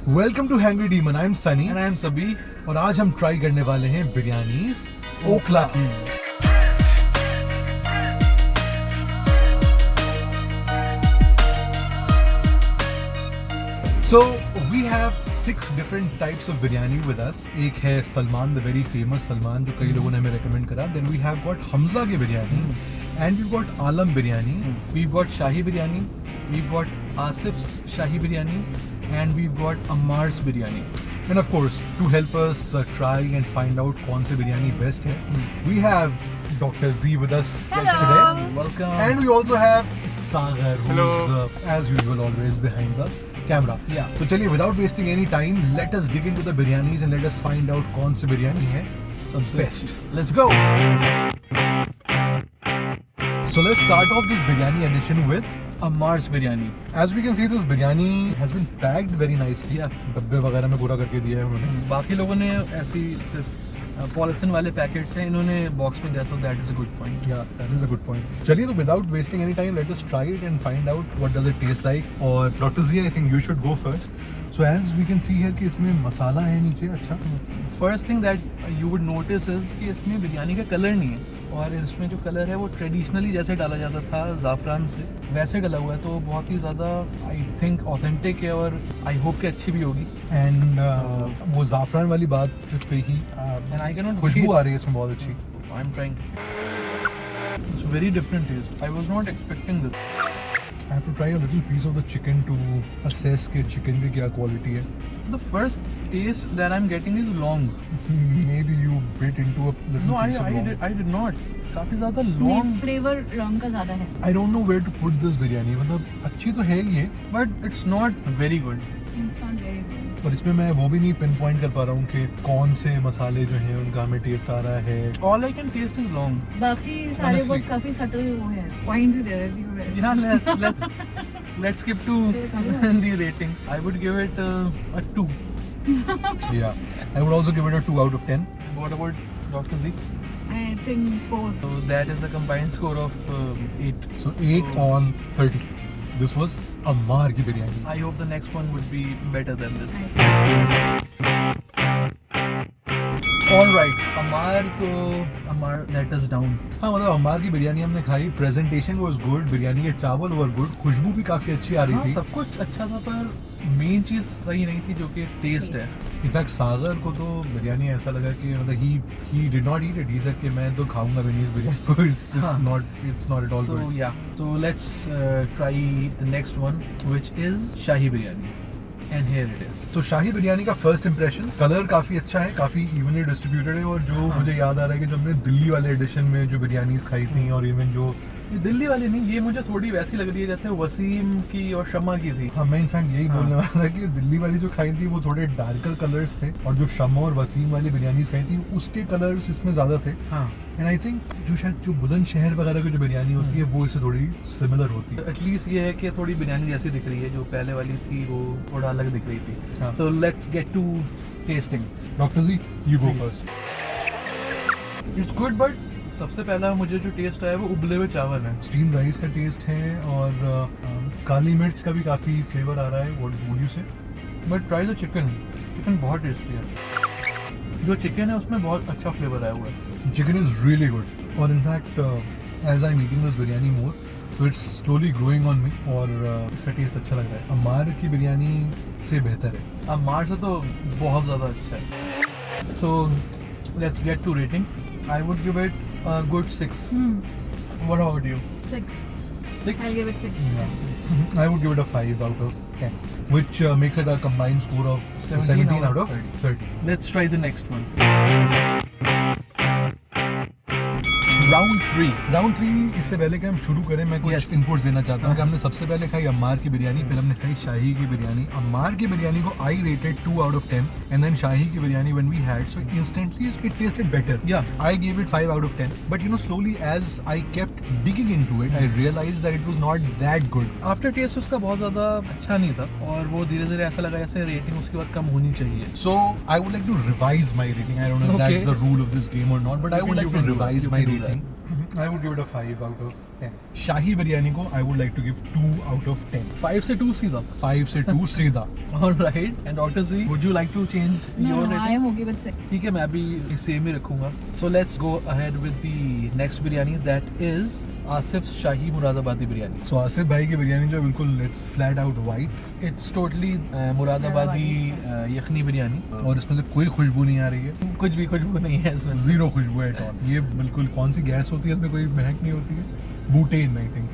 Welcome to hungry demon. I am Sunny And I am Sabi. और आज हम try करने वाले हैं बिरयानीज ओखला की। So we have 6 different types of biryani with us. एक है Salman, the very famous Salman, जो कई लोगों ने हमें recommend करा. Then we have got Hamza की biryani and we've got Alam biryani. We've got Shahi Biryani. We've got Asif's Shahi Biryani. And we've got Ammar's Biryani. And of course, to help us try and find out कौन सी biryani best है, we have Dr. Z with us today. Welcome. And we also have Sagar, who's Hello. As usual always behind the camera. Yeah. तो चलिए without wasting any time, let us dig into the biryanis and let us find out कौन सी बिरयानी है सबसे best. Let's go. So let's start off this biryani edition with, Ammar's Biryani. as we can see, this biryani has been packed very nicely. Yeah. डब्बे वगैरह में पूरा करके दिया है उन्होंने. बाकी लोगों ने ऐसी सिर्फ पॉलिथिन वाले पैकेट्स हैं, इन्होंने बॉक्स में दिया, तो that is a good point. Yeah, that is a good point. चलिए तो without wasting any time, let us try it and find out what does it taste like. और Dr. Z, I think you should go first. So as we can see here कि इसमें मसाला है नीचे. अच्छा. First thing that you would notice is कि इसमें बिरयानी का colour नहीं है, और इसमें जो कलर है वो ट्रेडिशनली जैसे डाला जाता था ज़ाफ़रान से, वैसे डाला हुआ है. तो बहुत ही ज़्यादा आई थिंक ऑथेंटिक है और आई होप कि अच्छी भी होगी. And वो ज़ाफ़रान वाली बात पे ही एंड आई कैन नॉट खुशबू आ रही है इसमें बहुत अच्छी. I am trying. It's very different taste. I was not expecting this. I have to try a little piece of the chicken to assess कि chicken की क्या quality है. The first taste that I'm getting is long. Maybe you bit into a little No, piece of long. I did not. काफी ज़्यादा नहीं, long, flavour long का ज़्यादा है. I don't know where to put this biryani. मतलब अच्छी तो है ये, but it's not very good. It's not very good. और इसमें मैं वो भी नहीं पिन पॉइंट कर पा रहा हूँ कि कौन से मसाले जो हैं उनका हमें टेस्ट आ रहा है. All I can taste is long. बाकी सारे Honestly. बहुत काफी सटल वो है. पॉइंट ही दे रही हूँ. Yeah, let's skip to the rating. I would give it a 2. Yeah, I would also give it a 2 out of 10. What about Dr. Z? I think 4. So that is the combined score of 8. So 8 on 30. This was Ammar की biryani. I hope the next one would be better than this. All right, Ammar let us down. हाँ, मतलब अम्मार की बिरयानी हमने खाई. Presentation was good, biryani के चावल were good, खुशबू भी काफी अच्छी आ रही हाँ, थी. सब कुछ अच्छा था, पर मेन चीज सही नहीं थी, जो कि टेस्ट है. इनफैक्ट सागर को तो बिरयानी ऐसा लगा कि मतलब he did not eat it. He said कि मैं तो खाऊंगा भी नहीं इस बिरयानी को. It's not at all So good. yeah, so let's try the next one, which is Shahi Biryani. And here it is. तो शाही बिरयानी का फर्स्ट इंप्रेशन, कलर काफी अच्छा है, काफी इवनली डिस्ट्रीब्यूटेड है. और जो मुझे याद आ रहा है कि जो हमने दिल्ली वाले एडिशन में जो बिरयानीज खाई थी, और इवन जो ये दिल्ली वाली नहीं, ये मुझे थोड़ी वैसी लग रही है जैसे वसीम की और शमा की थी. हाँ, मैं इनफैक्ट यही हाँ. बोलने वाला था कि दिल्ली वाली जो खाई थी वो थोड़े डार्कर कलर्स थे, और जो शमा और वसीम वाली बिरयानीज खाई थी उसके कलर्स इसमें ज्यादा थे. हाँ, एंड आई थिंक जो शायद जो बुलंदशहर वगैरह की जो बिरयानी होती है वो इससे थोड़ी सिमिलर होती है. एटलीस्ट ये है कि थोड़ी बिरयानी जैसी दिख रही है. जो पहले वाली थी वो थोड़ा अलग दिख रही थी. हाँ. So let's get to tasting. Doctor ji, you go Please. First. It's good, but सबसे पहला मुझे जो टेस्ट आया वो उबले हुए चावल है. स्टीम राइस का टेस्ट है, और काली मिर्च का भी काफी फ्लेवर आ रहा है. व्हाट वुड यू से? But try the chicken. Chicken बहुत टेस्टी है. जो चिकन है उसमें बहुत अच्छा फ्लेवर आया हुआ है. Chicken is really good. और in fact as I am eating this biryani more, so it's slowly growing on me. और इसका टेस्ट अच्छा लग रहा है. अम्मार की बिरयानी से बेहतर है. अम्मार से तो बहुत ज़्यादा अच्छा है. So let's get to rating. I would give it a good 6. What about you? 6. 6? I'll give it 6. I would give it a 5 out of 10, which makes it a combined score of 17 out of 30. Let's try the next one. Round 3. Round 3. इससे पहले कि हम शुरू करें, मैं कुछ Yes. Inputs देना चाहता हूँ कि हमने सबसे पहले खाई अम्मार की बिरयानी, फिर हमने खाई शाही की बिरयानी. अम्मार की बिरयानी को I rated 2 out of 10, and then Shahi की biryani when we had, so instantly it tasted better. Yeah. I gave it 5 out of 10, but you know, slowly as I kept digging into it, I realized that it was not that good. After taste उसका बहुत ज़्यादा अच्छा नहीं था, और वो धीरे धीरे ऐसा लगा जैसे रेटिंग उसके बाद कम होनी चाहिए. So I would like to revise my rating. I don't know if Okay. that's the rule of this game or not, but I You would can- like you to can do that. revise You my can do rating. I would give it a 5 out of 10. शाही बिरयानी को I would like to give 2 out of 10. 5 से 2 सीधा. 5 से 2 सीधा. All right. And Dr. Z, would you like to change No, your I ratings? am okay with 6. ठीक है, मैं भी same ही रखूंगा. So let's go ahead with the next biryani, that is Asif shahi Moradabadi biryani. So Asif भाई की बिरयानी जो बिल्कुल it's flat out white It's totally मुरादाबादी यखनी बिरयानी. और इसमें से कोई खुशबू नहीं आ रही है. कुछ भी खुशबू नहीं है इसमें. जीरो खुशबू है at all. ये बिल्कुल कौन सी गैस होती है इसमें, कोई महक नहीं होती है. Butane I think.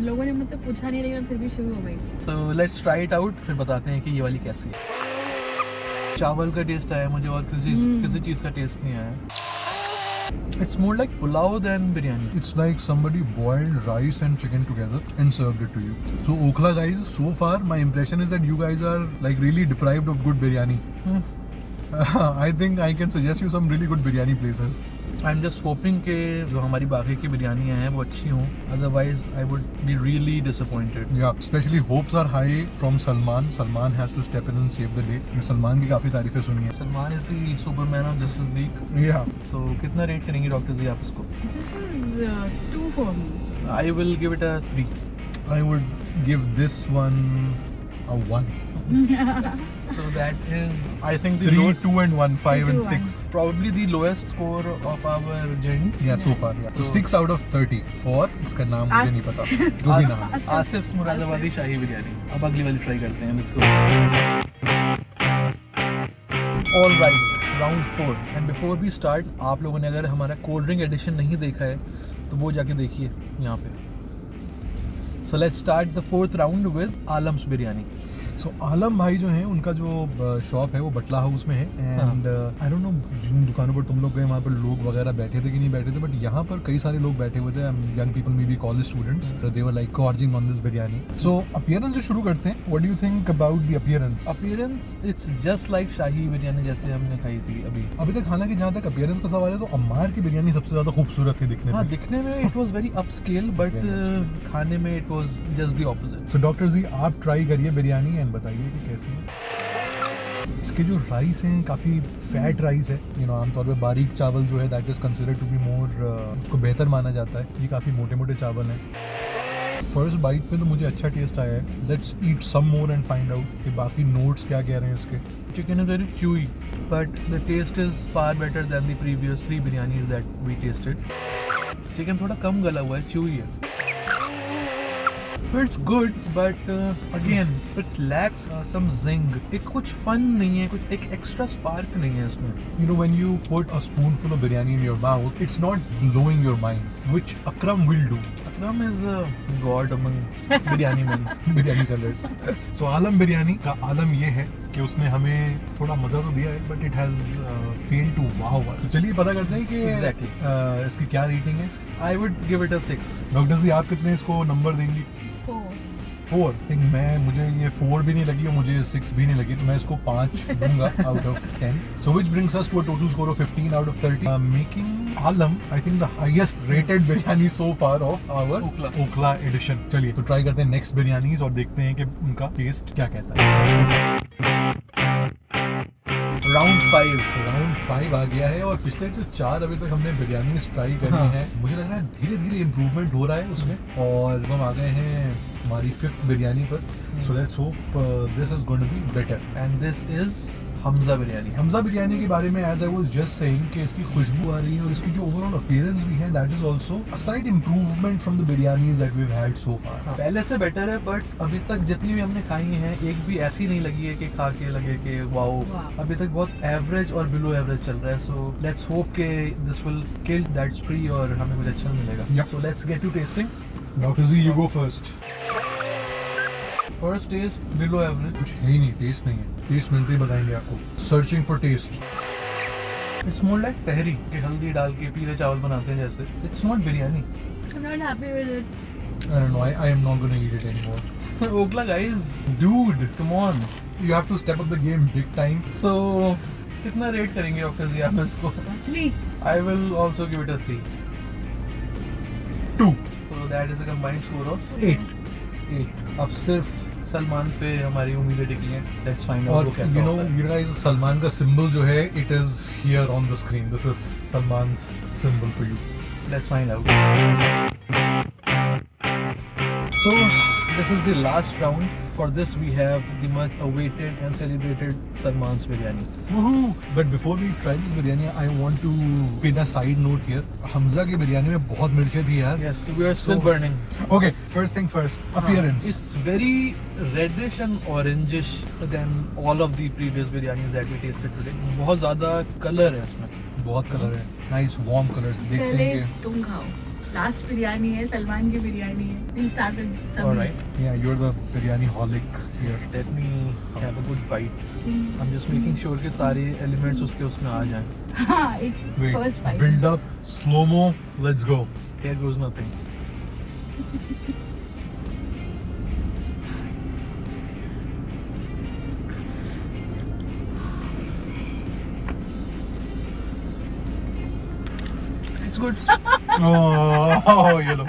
लोगों ने मुझसे पूछा नहीं लेकिन फिर भी शुरू हो गई. So let's try it out, फिर बताते हैं कि ये वाली कैसी है. चावल का टेस्ट आया मुझे और किसी चीज़ का टेस्ट नहीं आया. It's more like pulao than biryani. It's like somebody boiled rice and chicken together and served it to you. So Okhla guys, so far my impression is that you guys are like really deprived of good biryani. I think I can suggest you some really good biryani places. I'm just hoping कि जो हमारी बाकी की बिरयानियाँ हैं वो अच्छी हों. Otherwise, I would be really disappointed. Yeah, especially hopes are high from Salman. Salman has to step in and save the day. मैं सलमान की काफ़ी तारीफें सुनी है. Salman is the Superman of Justice League. Yeah. So कितना रेट करेंगे doctor ji आप इसको? This is 2 for me. I will give it a 3. I would give this one a 1. So that is, I think, the 3, 2 and 1, 5 and 2 and 6. probably the lowest score of our journey. Yeah, so far. Yeah. So 6 out of 30 for इसका नाम मुझे नहीं पता. जो भी नाम है. आसिफ मुरादाबादी शाही बिरयानी. अब अगली वाली ट्राई करते हैं. Let's go. All right, round 4. And before we start, आप लोगों ने अगर हमारा कोल्ड ड्रिंक एडिशन नहीं देखा है तो वो जाके देखिए यहाँ पे. So let's start the 4th round with आलम्स biryani. सो आलम भाई जो हैं उनका जो शॉप है वो बटला हाउस में है. एंड आई डोंट नो जिन दुकानों पर तुम लोग गए वहाँ पर लोग वगैरह बैठे थे कि नहीं बैठे थे, बट यहाँ पर कई सारे लोग बैठे हुए थे. Young people maybe college students. They were like gorging on this biryani. So appearance से शुरू करते हैं. What do you think about the appearance? Appearance it's just like Shahi biryani जैसे हमने खाई थी अभी तक. हालांकि जहाँ तक अपीयरेंस का सवाल है तो अम्मार की बिरयानी सबसे ज़्यादा खूबसूरत थी दिखने हाँ, में. दिखने में it was very upscale, but खाने में it was just the opposite. So doctor ji आप ट्राई करिए बिरयानी एंड बताइए कि कैसी है. इसके जो राइस हैं काफ़ी फैट राइस है. आमतौर पे बारीक चावल जो है that is considered to be more, उसको बेहतर माना जाता है. ये काफ़ी मोटे मोटे चावल हैं. फर्स्ट बाइट में तो मुझे अच्छा टेस्ट आया है. Let's eat some more and find out कि बाकी नोट्स क्या कह रहे हैं इसके. Chicken is very chewy, but the taste is far better than the previous 3 biryanis that we tasted. Chicken थोड़ा कम गला हुआ है, chewy है. It's good, but again it lacks some zing. एक कुछ fun नहीं है, कुछ एक extra spark नहीं है इसमें. When you put a spoonful of biryani in your mouth, it's not blowing your mind, which Akram will do. Akram is a god among biryani men. Biryani sellers. So आलम बिरयानी का आलम ये है कि उसने हमें थोड़ा मज़ा तो दिया है, but it has failed to wow us. चलिए पता करते हैं कि Exactly. इसकी क्या रेटिंग है. I would give it a 6. Doctor ji आप कितने इसको नंबर देंगी? 4. मुझे ये 4 भी नहीं लगी और मुझे 6 भी नहीं लगी, तो मैं इसको 5 दूंगा out of 10. So which brings us to a total score of 15 out of 30, making Alam I think the highest rated biryani so far of our Okhla edition. चलिए तो ट्राई करते हैं नेक्स्ट बिरयानीज और देखते हैं कि उनका टेस्ट क्या कहता है. राउंड 5 आ गया है और पिछले जो 4 अभी तक हमने बिरयानी ट्राई करी हैं, मुझे लग रहा है धीरे धीरे इम्प्रूवमेंट हो रहा है उसमें. और हम आ गए हैं हमारी 5th बिरयानी पर. So let's hope this is going to be better. And this is Hamza biryani. Hamza biryani के बारे में as I was just saying कि इसकी खुशबू आ रही है और इसकी जो ओवरऑल अपीयरेंस भी है that is also a slight improvement from the biryanis that we have had so far. पहले से बेटर है, बट अभी तक जितनी भी हमने खाई हैं एक भी ऐसी नहीं लगी है कि खा के लगे कि वाओ. अभी तक बहुत एवरेज और बिलो एवरेज चल रहा है. सो लेट्स होप के this will kill that spree और हमें कुछ अच्छा मिलेगा. So let's get to tasting. Doctor ji you go first. First taste below average. कुछ है ही नहीं, टेस्ट नहीं है. टेस्ट मिलते ही बताएंगे आपको. Searching for taste. It's more like tahri के हल्दी डाल के पीले चावल बनाते हैं जैसे. It's not biryani. I'm not happy with it. I don't know. I am not going to eat it anymore. Okhla guys, dude, come on. You have to step up the game big time. So कितना rate करेंगे doctor ji आप इसको? 3. I will also give it a 3. 2. So that is a combined score of 8. 8. अब सिर्फ सलमान पे हमारी उम्मीदें टिकी हैं. Let's find out और वो कैसा होता है. you guys सलमान का सिंबल जो है it is here on the screen. This is Salman's symbol for you. Let's find out. So this is the last round. For this we have the much awaited and celebrated Salman's biryani. Woohoo! But before we try this biryani, I want to pin a side note here. Hamza की बिरयानी में बहुत मिर्चें थी यार. Yes, we are still burning. Okay, first thing first. Appearance. It's very reddish and orangish than all of the previous biryanis that we tasted today. बहुत ज़्यादा color है इसमें. बहुत कलर है. Nice warm colors. देखते पहले हैं. तुम खाओ. लास्ट बिरयानी है, सलमान की बिरयानी है. We'll start with All Samir. right. Yeah, you're the biryani holic here. Let me have a good bite. I'm just making sure कि सारे elements उसमें आ जाएं. हाँ, एक Wait. first bite. Build up. Slow mo. Let's go. Here goes nothing. It's good. Oh, you know.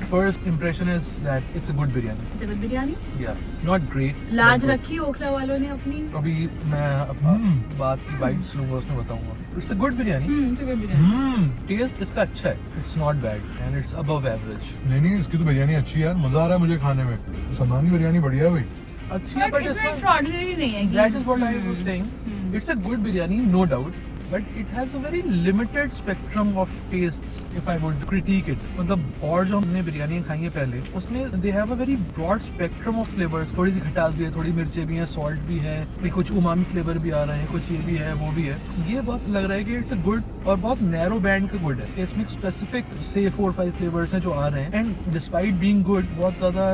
First impression is that it's a good biryani. It's a good biryani. Yeah, not great. लाज but good. रखी ओखला वालों ने अपनी. अभी मैं अपना बात की बाइट्स लूंगा उसमें बताऊंगा. It's a good biryani. It's a good biryani. Taste इसका अच्छा है. It's not bad and it's above average. नहीं इसकी तो बिरयानी अच्छी है यार. मजा आ रहा है मुझे खाने में. सलमान की बिरयानी बढ़िया है भाई. अच्छी है But but इतना इसमें extraordinary नहीं है. that is what I was saying. It's a good biryani, no doubt. But it has a very limited spectrum of tastes if I would critique it. मतलब और जो हमने बिरयानी खाई है पहले उसमें they have a very broad spectrum of flavors. थोड़ी सी खटास भी है, थोड़ी मिर्चें भी हैं, सॉल्ट भी है, कुछ उमामी फ्लेवर भी आ रहे हैं, कुछ ये भी है, वो भी है. ये बहुत लग रहा है कि इट्स अ गुड और बहुत नैरो बैंड का गुड है. इसमें स्पेसिफिक से 4-5 फ्लेवर्स हैं जो आ रहे हैं एंड डिस्पाइट बीइंग गुड बहुत ज़्यादा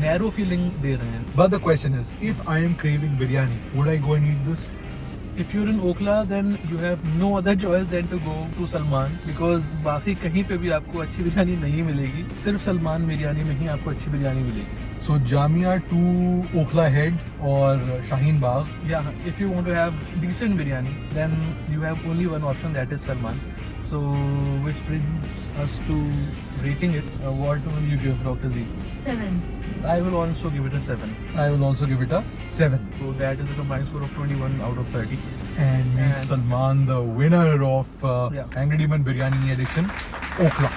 नैरो फीलिंग दे रहे हैं. But the question is, if I am craving biryani, would I go and eat this? If you're in Okhla, then you have no other choice than to go to Salman because बाकी कहीं पे भी आपको अच्छी बिरयानी नहीं मिलेगी. सिर्फ सलमान बिरयानी में ही आपको अच्छी बिरयानी मिलेगी. So Jamia to Okhla Head और Shaheen Bagh. Yeah, if you want to have decent biryani, then you have only one option, that is Salman. So which brings us to rating it. What will you give, Dr. Z? 7. I will also give it a 7. I will also give it a 7. So that is a combined score of 21 out of 30. And make And- Salman the winner of Yeah. Angry Demon Biryani Edition, Okhla.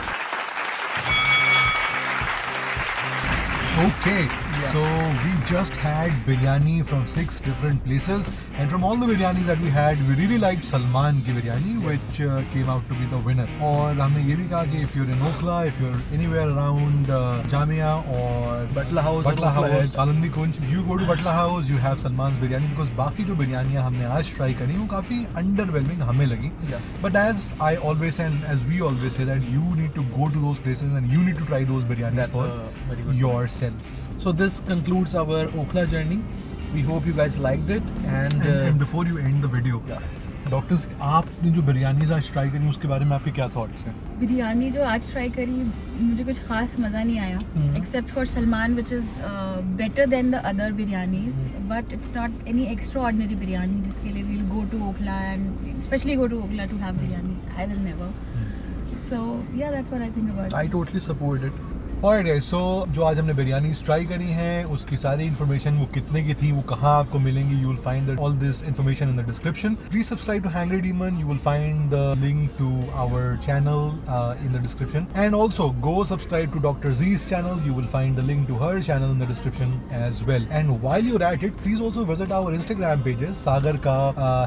Okay, so we just had biryani from 6 different places, and from all the biryanis that we had, we really liked Salman ki biryani, which came out to be the winner. और हमने ये भी कहा कि if you're in Okhla, if you're anywhere around Jamia or Batla House, Batla Okhla House, Head. Kalandi Kunj, you go to Batla House, you have Salman's biryani because बाकी जो बिरयानियाँ हमने आज ट्राई करी वो काफ़ी underwhelming हमें लगी. Yeah. But as I always say and as we always say that you need to go to those places and you need to try those biryanis That's for a very good yourself. So this concludes our Okhla journey. We hope you guys liked it And before you end the video, yeah. Doctors आपने जो बिरयानी आज try करी उसके बारे में आपके क्या thoughts हैं? बिरयानी जो आज ट्राई करी मुझे कुछ खास मज़ा नहीं आया except for Salman which is better than the other biryanis but it's not any extraordinary biryani जिसके लिए we'll go to Okhla and specially go to Okhla to have biryani I will never so yeah that's what I think about I totally support it. Alright guys, so जो आज हमने biryani try करी हैं उसकी सारी information वो कितने की थी वो कहाँ आपको मिलेंगी you will find all this information in the description. Please subscribe to Hangry Demon. You will find the link to our channel in the description. And also go subscribe to Dr. Z's channel. You will find the link to her channel in the description as well. And while you're at it, please also visit our Instagram pages, Sagar ka,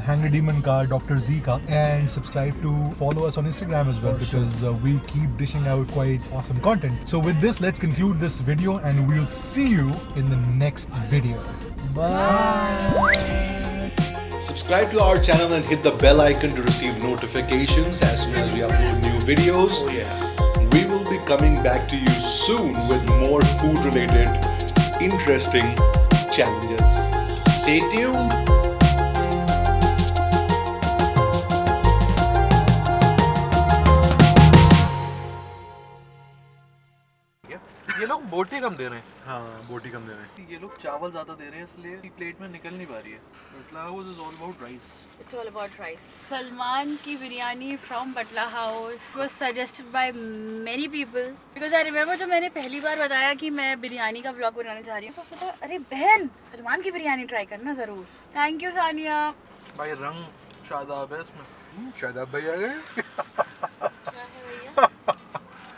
Hangry Demon ka, Dr. Z ka, and subscribe to follow us on Instagram as well For sure. because we keep dishing out quite awesome content. So with this, let's conclude this video and we'll see you in the next video. Bye. Subscribe to our channel and hit the bell icon to receive notifications as soon as we upload new videos. Oh yeah. We will be coming back to you soon with more food related interesting challenges. Stay tuned. ये लोग बोटी कम दे रहे हैं. हाँ बोटी कम दे रहे हैं. ये लोग चावल ज्यादा दे रहे हैं इसलिए प्लेट में निकल नहीं पा रही है. Batla House is all about rice. It's all about rice. Salman ki biryani from Batla House was suggested by many people because I remember जब मैंने पहली बार बताया कि मैं बिरयानी का व्लॉग बनाने जा रही हूँ तो पता अरे बहन सलमान की बिरयानी ट्राई करना ज़रूर. Thank you Sania. भाई रंग शादाब है इसमें. शादाब भैया